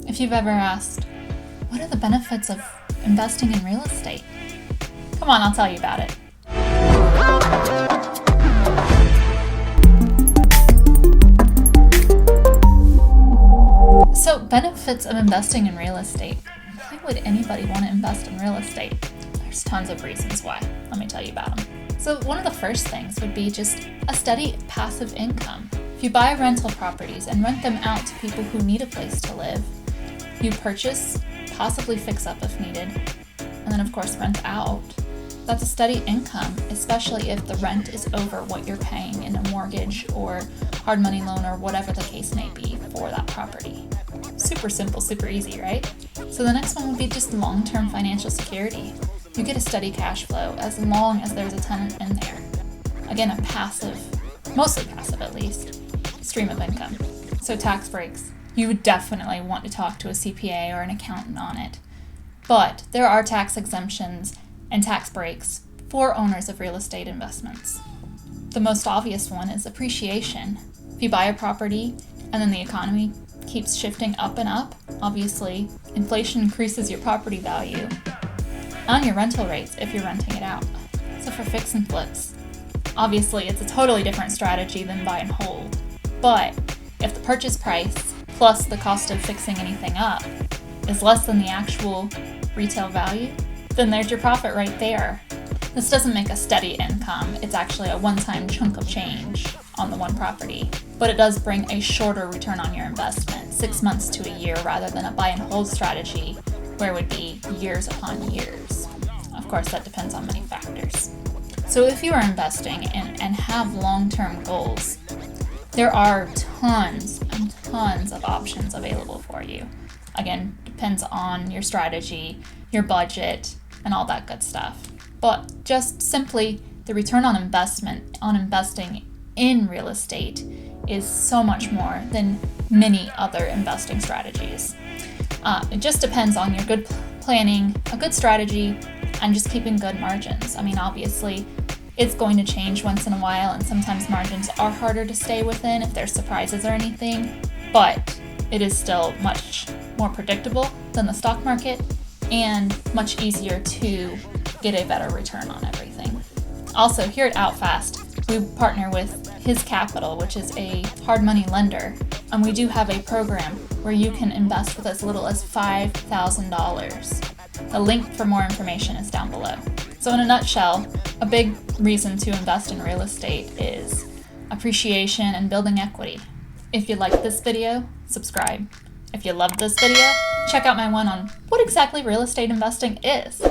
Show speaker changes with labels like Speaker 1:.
Speaker 1: If you've ever asked, what are the benefits of investing in real estate? Come on, I'll tell you about it. So, benefits of investing in real estate. Why would anybody want to invest in real estate? There's tons of reasons why. Let me tell you about them. So, one of the first things would be just a steady passive income. If you buy rental properties and rent them out to people who need a place to live, you purchase, possibly fix up if needed, and then of course rent out. That's a steady income, especially if the rent is over what you're paying in a mortgage or hard money loan or whatever the case may be for that property. Super simple, super easy, right? So the next one would be just long-term financial security. You get a steady cash flow as long as there's a tenant in there. Again, a passive, mostly passive at least, stream of income. So tax breaks. You would definitely want to talk to a CPA or an accountant on it. But there are tax exemptions and tax breaks for owners of real estate investments. The most obvious one is appreciation. If you buy a property and then the economy keeps shifting up and up, obviously inflation increases your property value and your rental rates if you're renting it out. So for fix and flips, obviously it's a totally different strategy than buy and hold. But if the purchase price plus the cost of fixing anything up is less than the actual retail value, then there's your profit right there. This doesn't make a steady income. It's actually a one-time chunk of change on the one property, but it does bring a shorter return on your investment, 6 months to a year, rather than a buy and hold strategy where it would be years upon years. Of course, that depends on many factors. So if you are investing and have long-term goals, there are tons and tons of options available for you. Again, depends on your strategy, your budget, and all that good stuff. But just simply the return on investment on investing in real estate is so much more than many other investing strategies. It just depends on your good planning, a good strategy, and just keeping good margins. I mean, obviously, it's going to change once in a while, and sometimes margins are harder to stay within if there's surprises or anything, but it is still much more predictable than the stock market and much easier to get a better return on everything. Also, here at Outfast, we partner with His Capital, which is a hard money lender, and we do have a program where you can invest with as little as $5,000. The link for more information is down below. So in a nutshell, a big reason to invest in real estate is appreciation and building equity. If you liked this video, subscribe. If you loved this video, check out my one on what exactly real estate investing is.